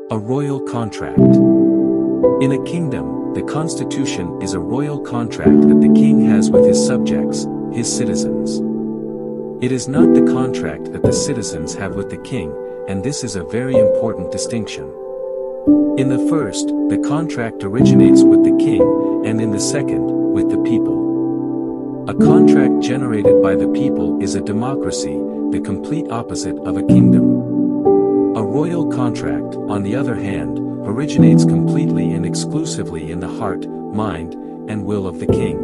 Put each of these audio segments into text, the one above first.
A royal contract. In a kingdom, the constitution is a royal contract that the king has with his subjects, his citizens. It is not the contract that the citizens have with the king, and this is a very important distinction. In the first, the contract originates with the king, and in the second, with the people. A contract generated by the people is a democracy, the complete opposite of a kingdom. A royal contract, on the other hand, originates completely and exclusively in the heart, mind, and will of the king.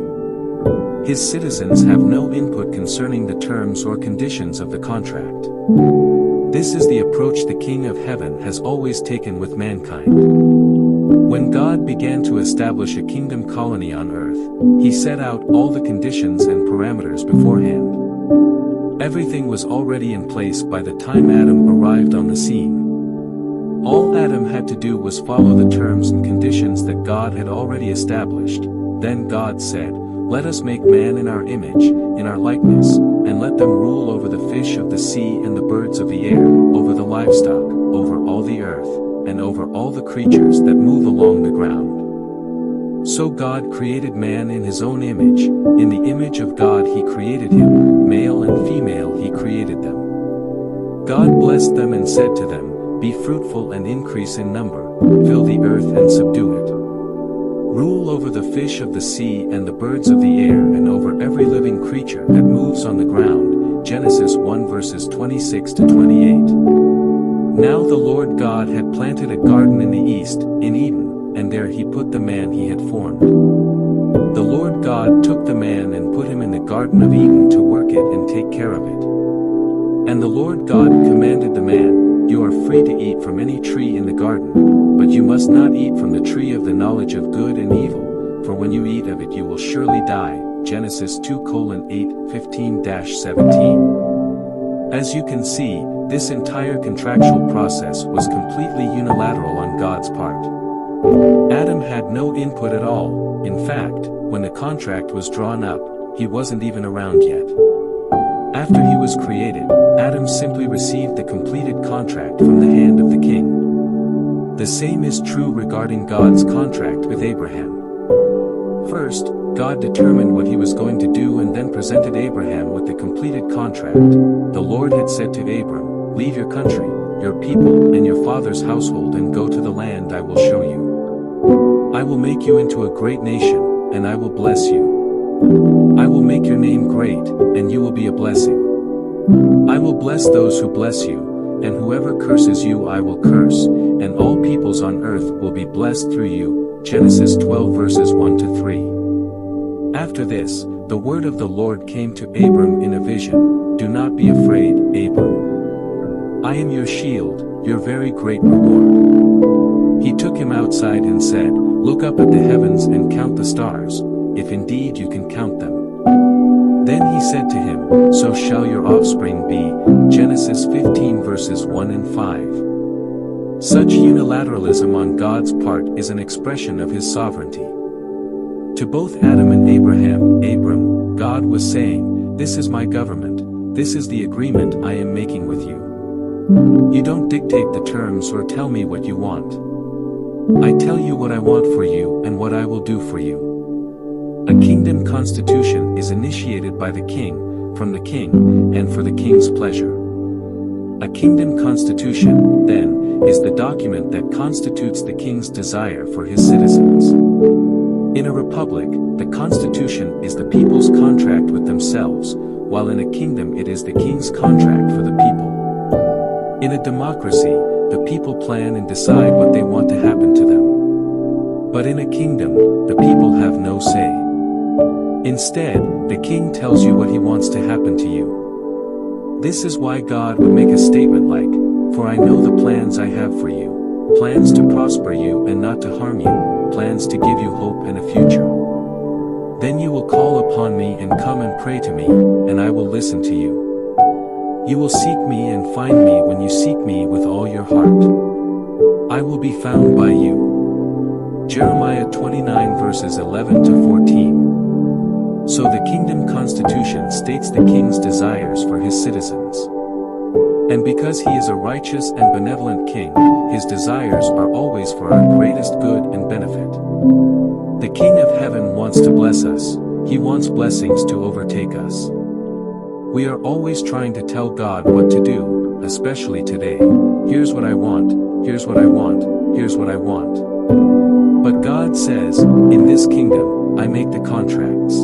His citizens have no input concerning the terms or conditions of the contract. This is the approach the King of Heaven has always taken with mankind. When God began to establish a kingdom colony on earth, he set out all the conditions and parameters beforehand. Everything was already in place by the time Adam arrived on the scene. All Adam had to do was follow the terms and conditions that God had already established. Then God said, "Let us make man in our image, in our likeness, and let them rule over the fish of the sea and the birds of the air, over the livestock, over all the earth, and over all the creatures that move along the ground." So God created man in his own image, in the image of God he created him, male and female he created them. God blessed them and said to them, "Be fruitful and increase in number, fill the earth and subdue it. Rule over the fish of the sea and the birds of the air and over every living creature that moves on the ground." Genesis 1 verses 26 to 28. Now the Lord God had planted a garden in the east, in Eden, and there he put the man he had formed. The Lord God took the man and put him in the Garden of Eden to work it and take care of it. And the Lord God commanded the man, "You are free to eat from any tree in the garden, but you must not eat from the tree of the knowledge of good and evil, for when you eat of it you will surely die." Genesis 2:8-15-17. As you can see, this entire contractual process was completely unilateral on God's part. Adam had no input at all. In fact, when the contract was drawn up, he wasn't even around yet. After he was created, Adam simply received the completed contract from the hand of the king. The same is true regarding God's contract with Abraham. First, God determined what he was going to do and then presented Abraham with the completed contract. The Lord had said to Abram, "Leave your country, your people, and your father's household and go to the land I will show you. I will make you into a great nation, and I will bless you. I will make your name great, and you will be a blessing. I will bless those who bless you, and whoever curses you I will curse, and all peoples on earth will be blessed through you." Genesis 12 verses 1 to 3. After this, the word of the Lord came to Abram in a vision, "Do not be afraid, Abram. I am your shield, your very great reward." He took him outside and said, "Look up at the heavens and count the stars, if indeed you can count them." Then he said to him, "So shall your offspring be." Genesis 15 verses 1 and 5. Such unilateralism on God's part is an expression of his sovereignty. To both Adam and Abram, God was saying, "This is my government, this is the agreement I am making with you. You don't dictate the terms or tell me what you want. I tell you what I want for you and what I will do for you." A kingdom constitution is initiated by the king, from the king, and for the king's pleasure. A kingdom constitution, then, is the document that constitutes the king's desire for his citizens. In a republic, the constitution is the people's contract with themselves, while in a kingdom it is the king's contract for the people. In a democracy, the people plan and decide what they want to happen to them. But in a kingdom, the people have no say. Instead, the king tells you what he wants to happen to you. This is why God would make a statement like, "For I know the plans I have for you, plans to prosper you and not to harm you, plans to give you hope and a future. Then you will call upon me and come and pray to me, and I will listen to you. You will seek me and find me when you seek me with all your heart. I will be found by you." Jeremiah 29 verses 11 to 14. So the kingdom constitution states the king's desires for his citizens. And because he is a righteous and benevolent king, his desires are always for our greatest good and benefit. The King of Heaven wants to bless us. He wants blessings to overtake us. We are always trying to tell God what to do, especially today. Here's what I want, here's what I want, here's what I want. But God says, in this kingdom, I make the contracts.